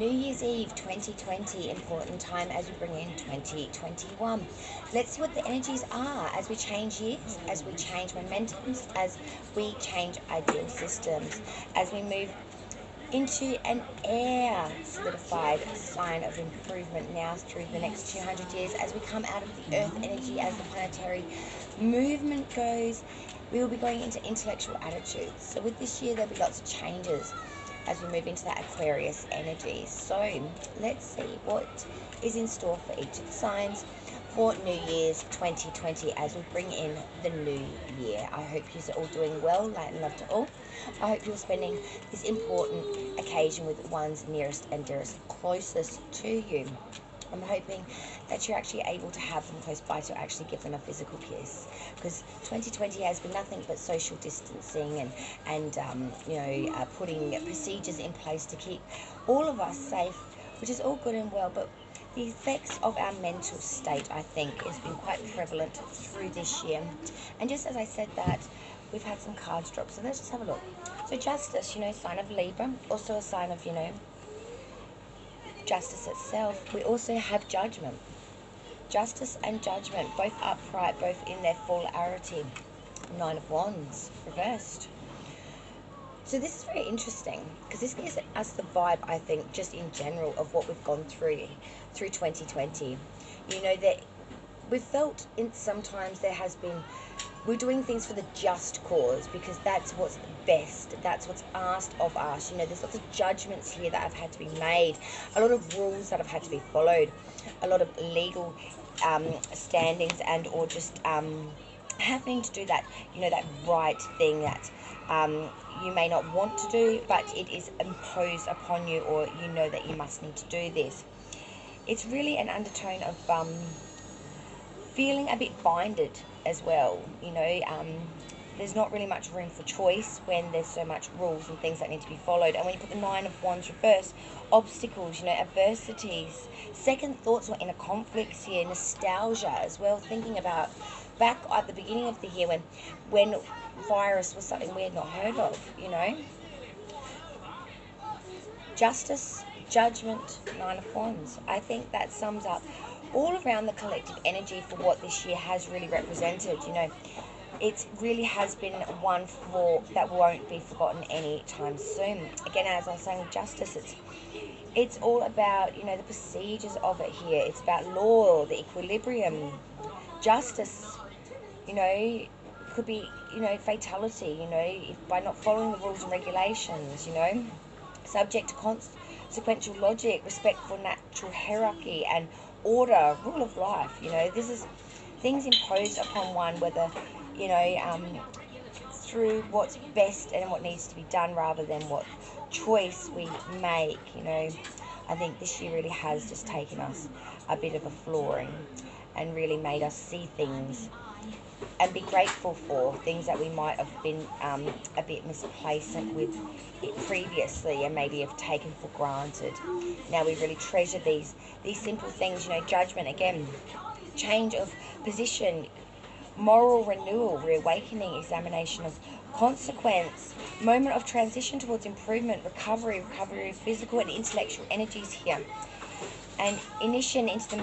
New Year's Eve 2020, important time as we bring in 2021. Let's see what the energies are as we change years, as we change momentums, as we change ideal systems, as we move into an air solidified sign of improvement now through the next 200 years, as we come out of the earth energy, as the planetary movement goes. We will be going into intellectual attitudes. So with this year, there'll be lots of changes as we move into that Aquarius energy. So let's see what is in store for each of the signs for New Year's 2020 as we bring in the new year. I hope you're all doing well, light and love to all. I hope you're spending this important occasion with the ones nearest and dearest, closest to you. I'm hoping that you're actually able to have them close by to actually give them a physical kiss, because 2020 has been nothing but social distancing and putting procedures in place to keep all of us safe, which is all good and well, but the effects of our mental state, I think, has been quite prevalent through this year. And just as I said that, we've had some cards drop, so let's just have a look. So Justice, sign of Libra, also a sign of, Justice itself. We also have Judgment. Justice and Judgment, both upright, both in their full arity. Nine of Wands, reversed. So this is very interesting, because this gives us the vibe, I think, just in general, of what we've gone through 2020. That we've felt sometimes there has been, we're doing things for the just cause, because that's what's best, that's what's asked of us. There's lots of judgments here that have had to be made, a lot of rules that have had to be followed, a lot of legal standings, and or just having to do that, that right thing that you may not want to do, but it is imposed upon you, or that you must need to do this. It's really an undertone of feeling a bit binded as well. There's not really much room for choice when there's so much rules and things that need to be followed. And when you put the Nine of Wands reverse, obstacles, adversities, second thoughts or inner conflicts here, nostalgia as well, thinking about back at the beginning of the year when virus was something we had not heard of, Justice, Judgment, Nine of Wands. I think that sums up all around the collective energy for what this year has really represented. It really has been one that won't be forgotten anytime soon. Again, as I was saying, Justice, it's all about, the procedures of it here. It's about law, the equilibrium. Justice, could be, fatality, if by not following the rules and regulations, subject to consequential logic, respect for natural hierarchy and order, rule of life. This is things imposed upon one, whether, through what's best and what needs to be done rather than what choice we make. I think this year really has just taken us a bit of a flooring and really made us see things and be grateful for things that we might have been a bit misplacent with it previously and maybe have taken for granted. Now we really treasure these simple things. Judgment, again, change of position, moral renewal, reawakening, examination of consequence, moment of transition towards improvement, recovery of physical and intellectual energies here, and initiation into the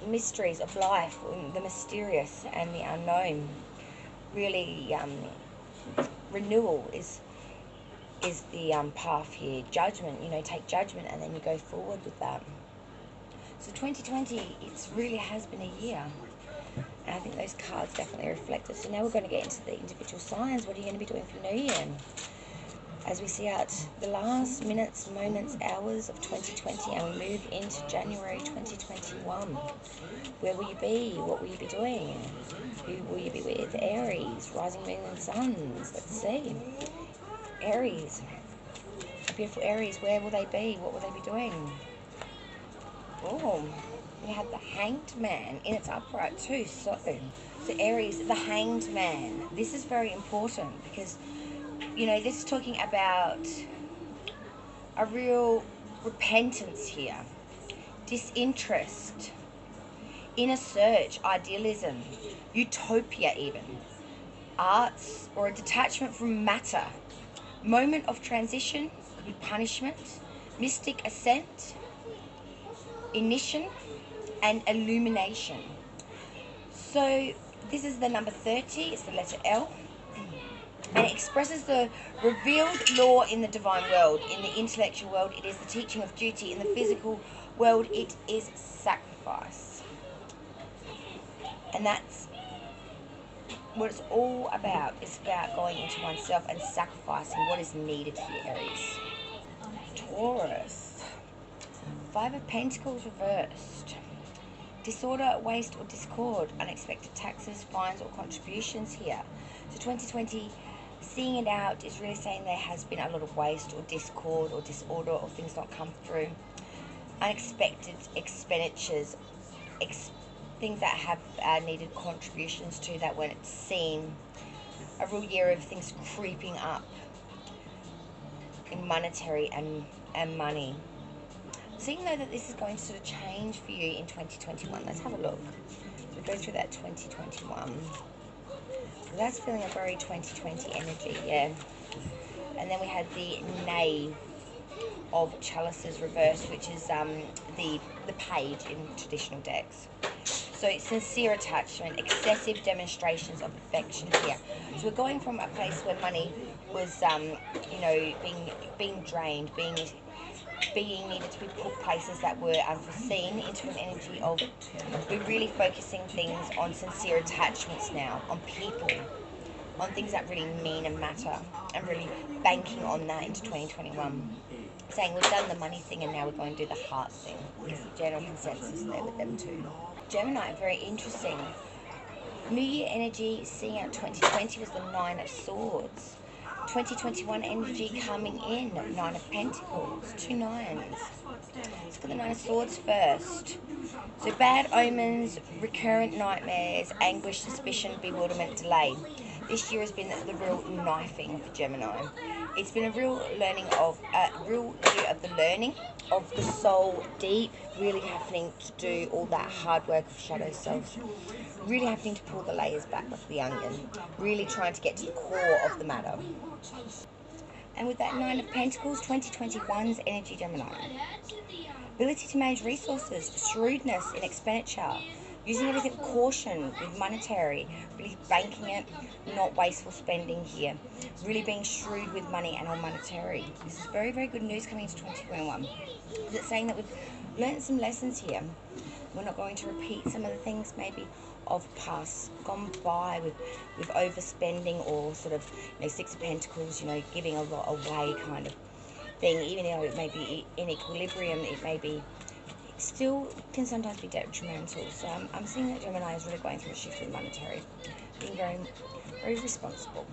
mysteries of life, the mysterious and the unknown. Really, renewal is the path here. Judgment, take judgment and then you go forward with that. So 2020, it really has been a year. And I think those cards definitely reflect it. So now we're going to get into the individual signs. What are you going to be doing for New Year? As we see out the last minutes, moments, hours of 2020, and we move into January 2021. Where will you be? What will you be doing? Who will you be with? Aries, rising moon and suns. Let's see. Aries. Beautiful Aries. Where will they be? What will they be doing? Oh, we have the Hanged Man in its upright too. So Aries, the Hanged Man. This is very important because, this is talking about a real repentance here, disinterest, inner search, idealism, utopia even, arts, or a detachment from matter, moment of transition, punishment, mystic ascent, ignition, and illumination. So this is the number 30, it's the letter L, and it expresses the revealed law in the divine world. In the intellectual world, it is the teaching of duty. In the physical world, it is sacrifice. And that's what it's all about. It's about going into oneself and sacrificing what is needed here, Aries. Taurus. 5 of Pentacles reversed. Disorder, waste, or discord. Unexpected taxes, fines, or contributions here. So 2020, seeing it out is really saying there has been a lot of waste or discord or disorder or things not come through. Unexpected expenditures, things that have needed contributions to that weren't seen. A real year of things creeping up in monetary and money. Seeing though that this is going to sort of change for you in 2021. Let's have a look. So we go through that 2021. That's feeling a very 2020 energy, yeah. And then we had the Knave of Chalices reversed, which is the page in traditional decks. So sincere attachment, excessive demonstrations of affection here. So we're going from a place where money was, you know, being drained, being needed to be put places that were unforeseen, into an energy of we're really focusing things on sincere attachments now, on people, on things that really mean and matter, and really banking on that into 2021. Saying we've done the money thing and now we're going to do the heart thing. Is the general consensus there with them too. Gemini, very interesting. New Year energy, seeing out 2020 was the 9 of Swords. 2021 energy coming in, 9 of Pentacles, 2 9s. Let's put the 9 of Swords first. So bad omens, recurrent nightmares, anguish, suspicion, bewilderment, delay. This year has been the real knifing for Gemini. It's been a real learning of, real year of the learning of the soul deep, really having to do all that hard work of shadow self, really having to pull the layers back like the onion, really trying to get to the core of the matter. And with that 9 of Pentacles, 2021's energy, Gemini. Ability to manage resources, shrewdness in expenditure, using everything with caution, with monetary, really banking it, not wasteful spending here. Really being shrewd with money and on monetary. This is very, very good news coming into 2021. It's saying that we've learned some lessons here. We're not going to repeat some of the things maybe of past gone by with overspending or sort of, you know, 6 of Pentacles, you know, giving a lot away kind of thing. Even though it may be in equilibrium, it may be still can sometimes be detrimental. So I'm seeing that Gemini is really going through a shift with monetary, being very, very responsible.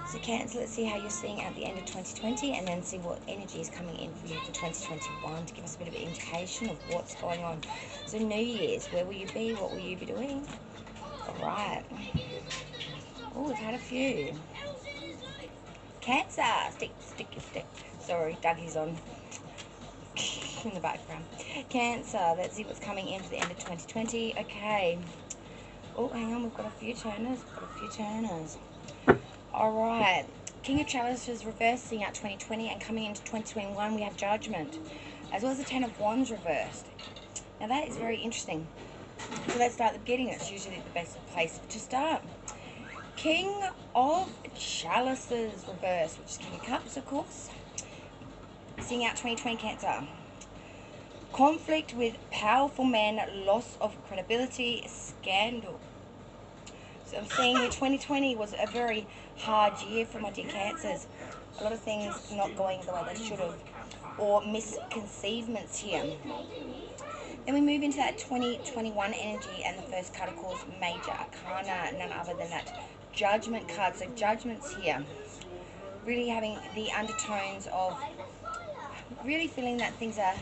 So Cancer, let's see how you're seeing at the end of 2020 and then see what energy is coming in for you for 2021 to give us a bit of an indication of what's going on. So New Year's, where will you be? What will you be doing? Alright. Oh, we've had a few. Cancer, stick. Sorry, Dougie's on in the background. Cancer, let's see what's coming in for the end of 2020. Okay. Oh, hang on, we've got a few turners. Alright. King of Chalices reversing out 2020 and coming into 2021 we have Judgment, as well as the 10 of Wands reversed. Now that is very interesting. So let's start at the beginning. That's usually the best place to start. King of Chalices reversed, which is King of Cups, of course. Seeing out 2020 Cancer. Conflict with powerful men, loss of credibility, scandal. So I'm seeing here 2020 was a very hard year for my dear Cancers. A lot of things not going the way they should have, or misconceivements here. Then we move into that 2021 energy, and the first card, of course, Major Arcana, none other than that Judgment card. So Judgment's here. Really having the undertones of really feeling that things are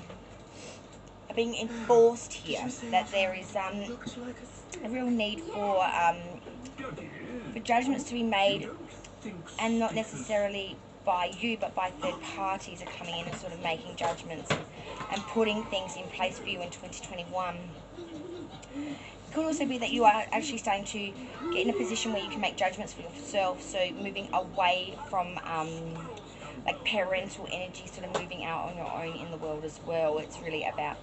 being enforced here. That there is a real need for judgments to be made, and not necessarily by you, but by third parties are coming in and sort of making judgments and putting things in place for you in 2021. It could also be that you are actually starting to get in a position where you can make judgments for yourself, so moving away from like parental energy sort of moving out on your own in the world as well. It's really about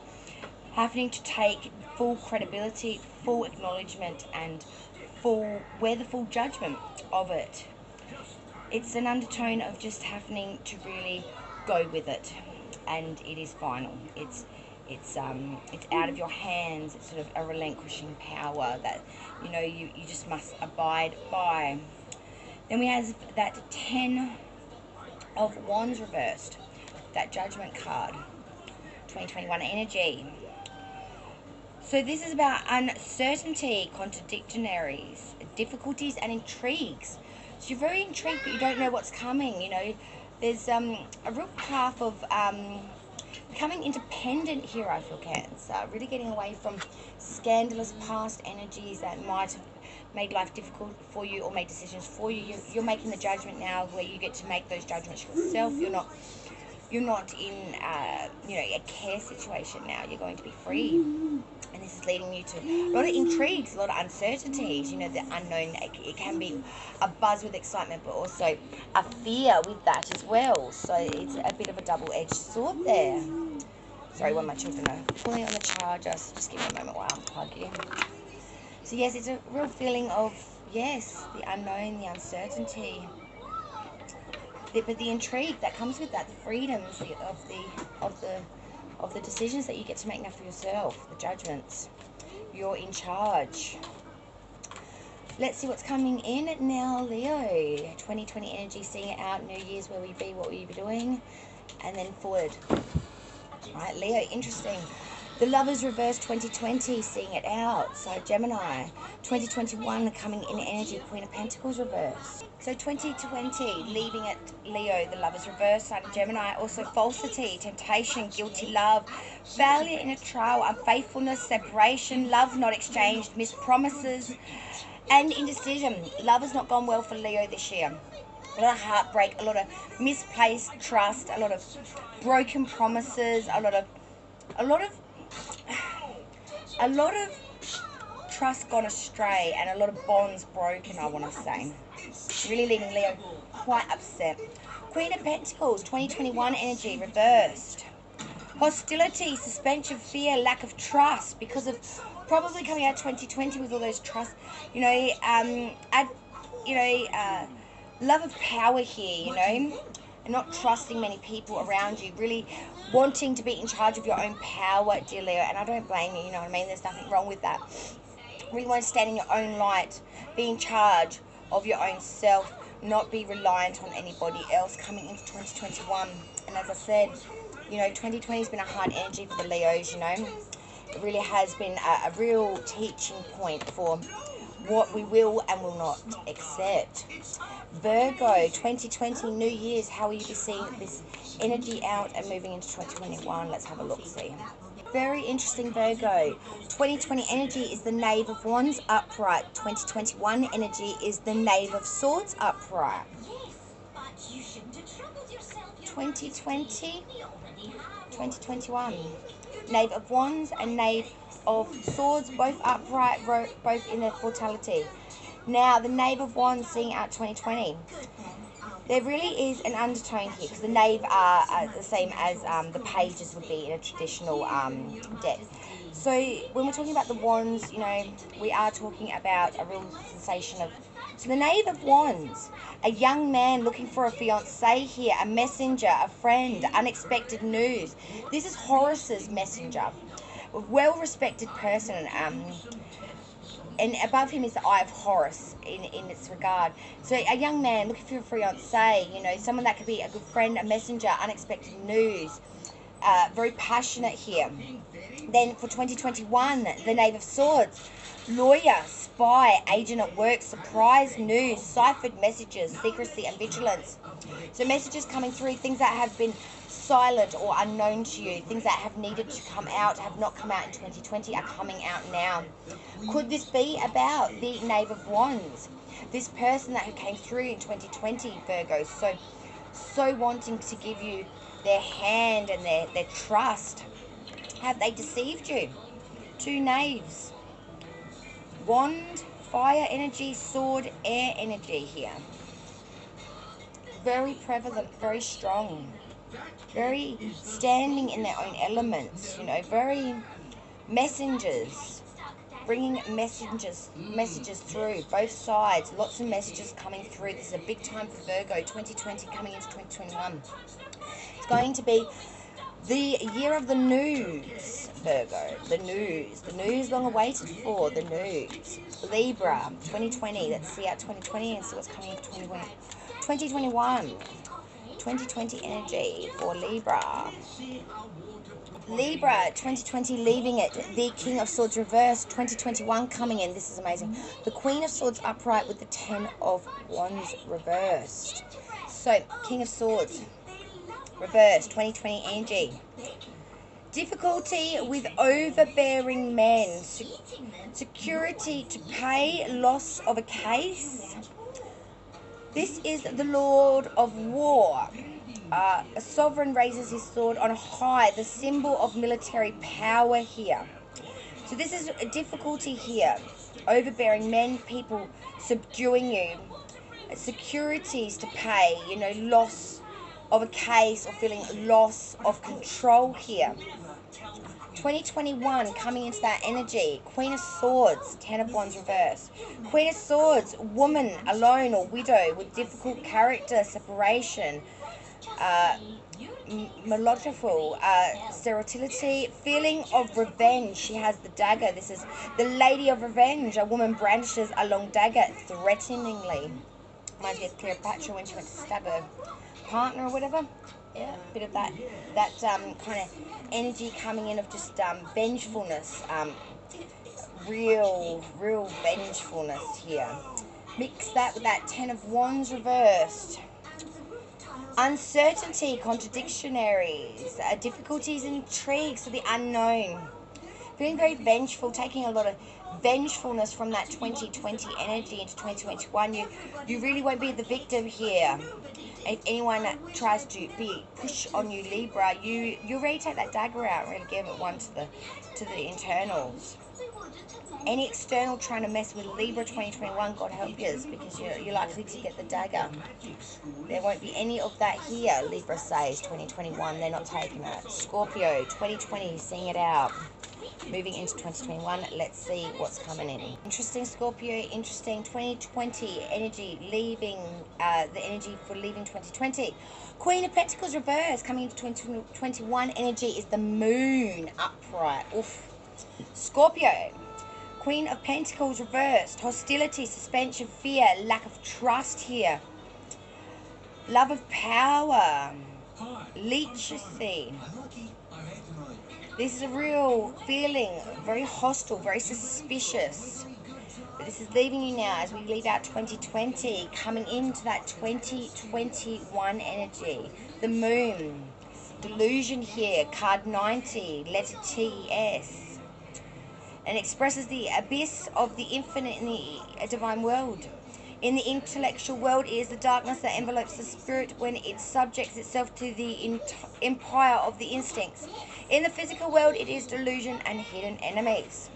having to take full credibility, full acknowledgement, and wear the full judgment of it. It's an undertone of just having to really go with it, and it is final. It's out of your hands. It's sort of a relinquishing power that you just must abide by. Then we have that 10 of Wands reversed, that Judgment card, 2021 energy. So this is about uncertainty, contradictories, difficulties, and intrigues. So you're very intrigued, but you don't know what's coming. There's a real path of becoming independent here, I feel, Cancer. Really getting away from scandalous past energies that might have made life difficult for you or made decisions for you. You're making the judgment now where you get to make those judgments yourself. You're not in a care situation now. You're going to be free. And this is leading you to a lot of intrigues, a lot of uncertainties. The unknown, it can be a buzz with excitement, but also a fear with that as well. So it's a bit of a double-edged sword there. Sorry, one of my children are pulling on the charger, so just give me a moment while I unplug you. So yes, it's a real feeling of, yes, the unknown, the uncertainty, but the intrigue that comes with that, the freedoms of the decisions that you get to make now for yourself, the judgments. You're in charge. Let's see what's coming in now, Leo. 2020 energy, seeing it out. New Year's, where will you be? What will you be doing? And then forward. All right, Leo, interesting. The Lovers reverse, 2020, seeing it out. So Gemini, 2021 coming in energy, Queen of Pentacles reverse. So 2020, leaving it, Leo, the Lovers reverse, sign of Gemini. Also falsity, temptation, guilty love, failure in a trial, unfaithfulness, separation, love not exchanged, missed promises, and indecision. Love has not gone well for Leo this year. A lot of heartbreak, a lot of misplaced trust, a lot of broken promises, a lot of trust gone astray, and a lot of bonds broken, I want to say. Really leaving Leo quite upset. Queen of Pentacles, 2021 energy, reversed. Hostility, suspension, fear, lack of trust, because of probably coming out 2020 with all those trust, love of power here, and not trusting many people around you, really wanting to be in charge of your own power, dear Leo, and I don't blame you, you know what I mean? There's nothing wrong with that. Really want to stand in your own light, be in charge of your own self, not be reliant on anybody else coming into 2021. And as I said, 2020 has been a hard energy for the Leos, It really has been a real teaching point for what we will and will not accept. Virgo, 2020, New Year's, how will you be seeing this energy out and moving into 2021? Let's have a look, see. Very interesting, Virgo. 2020 energy is the Knave of Wands upright. 2021 energy is the Knave of Swords upright. 2020, 2021. Knave of Wands and Knave of Swords, both upright, both in their totality. Now, the Knave of Wands seeing out 2020. There really is an undertone here, because the Knave are the same as the Pages would be in a traditional deck. So when we're talking about the Wands, we are talking about a real sensation of... So the Knave of Wands, a young man looking for a fiancé here, a messenger, a friend, unexpected news. This is Horus's messenger, a well-respected person, and above him is the Eye of Horus in its regard. So a young man looking for a fiancé, someone that could be a good friend, a messenger, unexpected news, very passionate here. Then for 2021, the Knave of Swords, lawyer, spy, agent at work, surprise news, ciphered messages, secrecy and vigilance. So messages coming through, things that have been silent or unknown to you, things that have needed to come out, have not come out in 2020, are coming out now. Could this be about the Knave of Wands? This person that came through in 2020, Virgo, so wanting to give you their hand and their trust. Have they deceived you? Two Knaves. Wand, fire energy, sword, air energy here. very prevalent, very strong, very standing in their own elements, you know, very messengers, bringing messages through both sides, lots of messages coming through. This is a big time for Virgo, 2020 coming into 2021. It's going to be the year of the news, Virgo, the news long awaited for, the news. Libra, 2020, let's see out 2020 and see what's coming in for 2021. 2020 energy for Libra. Libra, 2020 leaving it. The King of Swords reversed, 2021 coming in. This is amazing. The Queen of Swords upright with the 10 of Wands reversed. So, King of Swords reversed, 2020 energy. Difficulty with overbearing men. Security to pay, loss of a case. This is the Lord of War. A sovereign raises his sword on high, the symbol of military power here. So this is a difficulty here. Overbearing men, people subduing you. Securities to pay, you know, loss of a case or feeling loss of control here. 2021 coming into that energy. Queen of Swords, 10 of Wands reverse. Queen of Swords, woman, alone or widow with difficult character, separation, melodraful, sterility, feeling of revenge. She has the dagger. This is the Lady of Revenge. A woman brandishes a long dagger threateningly. Reminds me of Cleopatra when she went to stab her partner or whatever. Yeah, a bit of that kind of energy coming in of just vengefulness, real vengefulness here. Mix that with that 10 of Wands reversed. Uncertainty, contradictionaries, difficulties, intrigues, so the unknown. Feeling very vengeful, taking a lot of vengefulness from that 2020 energy into 2021. You really won't be the victim here. If anyone tries to push on you, Libra, you really take that dagger out and really give it one to the internals. Any external trying to mess with Libra 2021, God help you, because you're likely to get the dagger. There won't be any of that here, Libra says, 2021. They're not taking it. Scorpio, 2020, seeing it out. Moving into 2021, let's see what's coming in. Interesting, Scorpio, interesting. 2020 energy, leaving, the energy for leaving 2020. Queen of Pentacles reverse, coming into 2021 energy is the Moon upright. Oof. Scorpio, Queen of Pentacles reversed, hostility, suspension, fear, lack of trust here. Love of power, leechacy. This is a real feeling, very hostile, very suspicious. But this is leaving you now as we leave out 2020, coming into that 2021 energy. The Moon, delusion here, card 90, letter TS. And expresses the abyss of the infinite in the divine world. In the intellectual world, it is the darkness that envelopes the spirit when it subjects itself to the empire of the instincts. In the physical world, it is delusion and hidden enemies.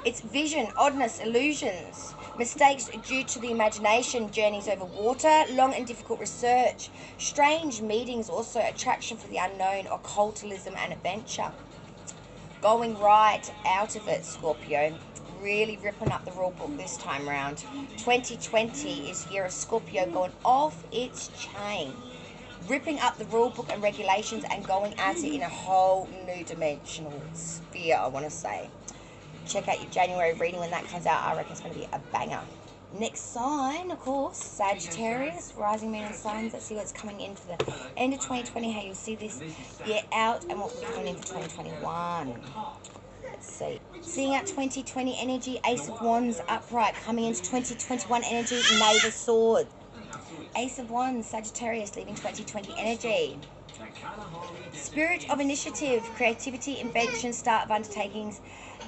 It's vision, oddness, illusions, mistakes due to the imagination, journeys over water, long and difficult research, strange meetings, also attraction for the unknown, occultism and adventure. Going right out of it, Scorpio. Really ripping up the rule book this time round. 2020 is year of Scorpio going off its chain. Ripping up the rule book and regulations and going at it in a whole new dimensional sphere, I want to say. Check out your January reading when that comes out. I reckon it's going to be a banger. Next sign, of course, Sagittarius, rising moon and signs. Let's see what's coming in for the end of 2020, how you'll see this year out and what will be coming in for 2021. Let's see. Seeing out 2020 energy, Ace of Wands upright, coming into 2021 energy, Knave of Swords. Ace of Wands, Sagittarius, leaving 2020 energy. Spirit of initiative, creativity, invention, start of undertakings,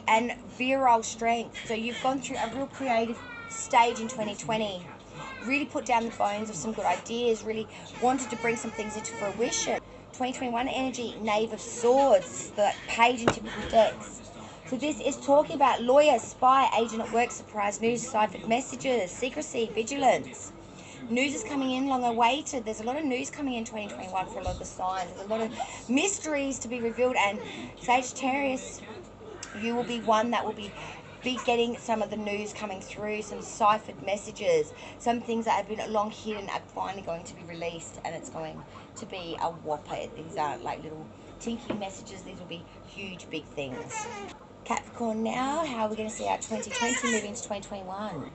and virile strength. So you've gone through a real creative stage in 2020. Really put down the bones of some good ideas, really wanted to bring some things into fruition. 2021 energy, Knave of Swords, the page in typical decks. So this is talking about lawyer, spy, agent at work, surprise news, ciphered messages, secrecy, vigilance. News is coming in, long awaited. There's a lot of news coming in 2021 for a lot of the signs. There's a lot of mysteries to be revealed, and Sagittarius, you will be one that will be getting some of the news coming through, some ciphered messages, some things that have been long hidden are finally going to be released, and it's going to be a whopper. These aren't like little tinky messages, these will be huge, big things. Capricorn now, how are we going to see our 2020 moving into 2021?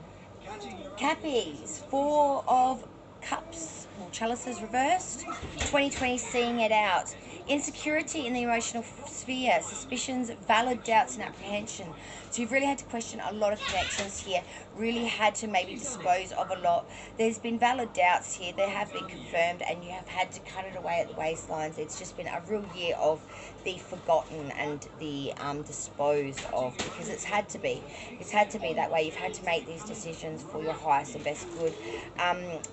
Cappies, 4 of Cups, well, chalices reversed. 2020 seeing it out. Insecurity in the emotional sphere, suspicions, valid doubts and apprehension. So you've really had to question a lot of connections here, really had to maybe dispose of a lot. There's been valid doubts here, they have been confirmed, and you have had to cut it away at the waistlines. It's just been a real year of the forgotten and the disposed of, because it's had to be that way. You've had to make these decisions for your highest and best good.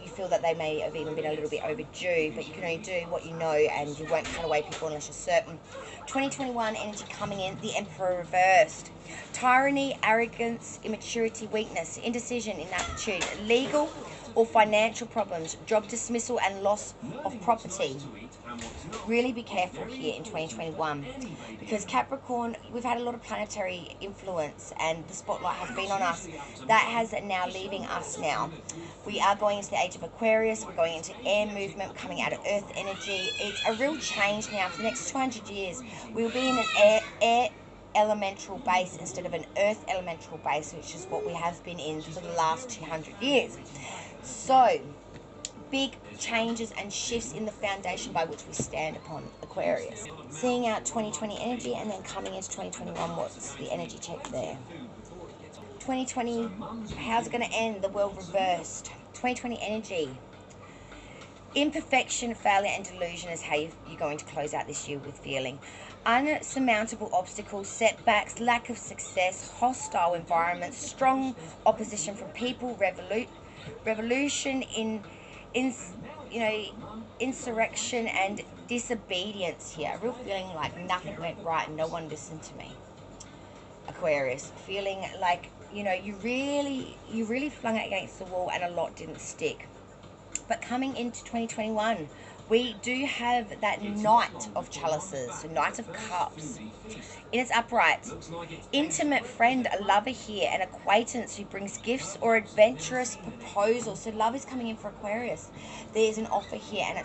You feel that they may have even been a little bit overdue, but you can only do what you know, and you won't cut away people unless you're certain. 2021 energy coming in, the Emperor reversed. Tyranny, arrogance, immaturity, weakness, indecision, inaptitude, legal or financial problems, job dismissal and loss of property. Really be careful here in 2021, because Capricorn, we've had a lot of planetary influence and the spotlight has been on us. That has now leaving us now. We are going into the age of Aquarius, we're going into air movement, coming out of earth energy. It's a real change now. For the next 200 years, we'll be in an air elemental base instead of an earth elemental base, which is what we have been in for the last 200 years. So big changes and shifts in the foundation by which we stand upon, Aquarius. Seeing out 2020 energy and then coming into 2021, what's the energy check there? 2020, how's it going to end? The world reversed. 2020 energy. Imperfection, failure and delusion is how you're going to close out this year with feeling. Unsurmountable obstacles, setbacks, lack of success, hostile environments, strong opposition from people, revolution insurrection and disobedience here. A real feeling like nothing went right and no one listened to me, Aquarius. Feeling like, you really flung it against the wall and a lot didn't stick. But coming into 2021, we do have that Knight of Chalices, so Knight of Cups, in its upright. Intimate friend, a lover here, an acquaintance who brings gifts or adventurous proposals. So love is coming in for Aquarius. There's an offer here, and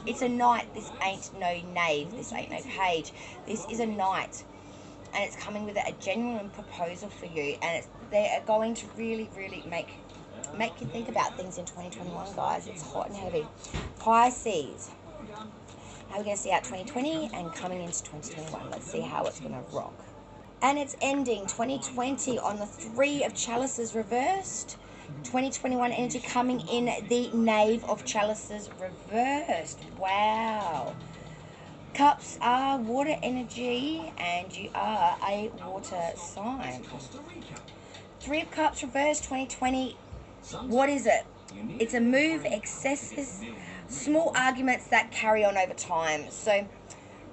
it's a knight. This ain't no knave. This ain't no page. This is a knight, and it's coming with a genuine proposal for you, and they are going to really, really make you think about things in 2021, guys. It's hot and heavy. Pisces. How we're going to see out 2020 and coming into 2021. Let's see how it's going to rock. And it's ending 2020 on the 3 of Chalices reversed. 2021 energy coming in the Knave of Chalices reversed. Wow. Cups are water energy, and you are a water sign. 3 of Cups reversed, 2020. What is it? It's a move, excesses, small arguments that carry on over time. So,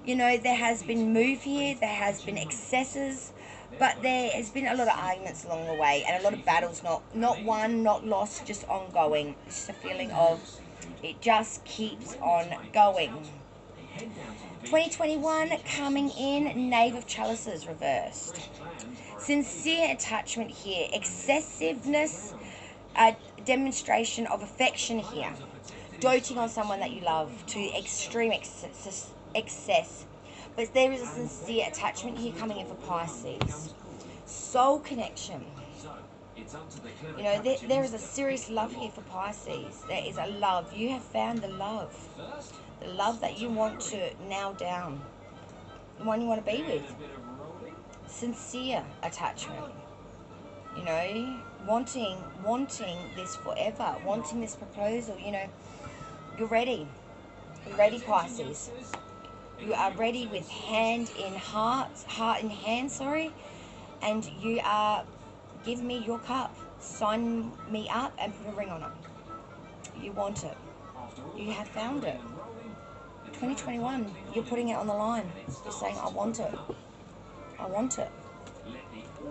there has been move here, there has been excesses, but there has been a lot of arguments along the way, and a lot of battles, not won, not lost, just ongoing. It's just a feeling of it just keeps on going. 2021 coming in, Knave of Chalices reversed. Sincere attachment here, excessiveness, a demonstration of affection here, doting on someone that you love to extreme excess. But there is a sincere attachment here coming in for Pisces. Soul connection. There is a serious love here for Pisces. There is a love. You have found the love that you want to nail down, the one you want to be with. Sincere attachment. Wanting this forever, wanting this proposal. You're ready. You're ready, Pisces. You are ready with heart in hand, and you are, give me your cup, sign me up and put a ring on it. You want it. You have found it. 2021, you're putting it on the line. You're saying, I want it. I want it.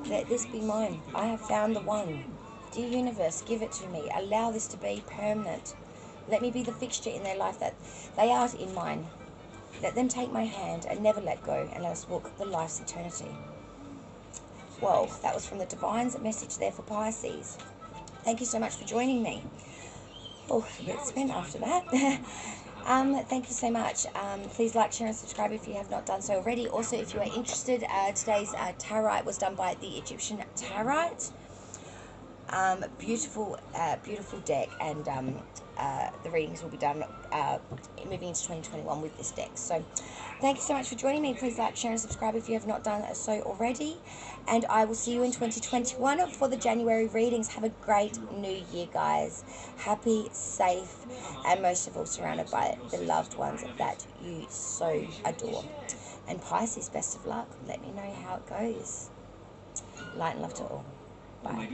Let this be mine. I have found the one. Dear universe, give it to me. Allow this to be permanent. Let me be the fixture in their life that they are in mine. Let them take my hand and never let go, and let us walk the life's eternity. Whoa, that was from the Divine's message there for Pisces. Thank you so much for joining me. Oh, a bit spent after that. Thank you so much. Please like, share, and subscribe if you have not done so already. Also, if you are interested, today's tarot was done by the Egyptian Tarot. Beautiful deck, and the readings will be done moving into 2021 with this deck. So thank you so much for joining me. Please like, share, and subscribe if you have not done so already, and I will see you in 2021 for the January readings. Have a great new year, guys. Happy, safe, and most of all surrounded by the loved ones that you so adore. And Pisces, best of luck. Let me know how it goes. Light and love to all. Bye.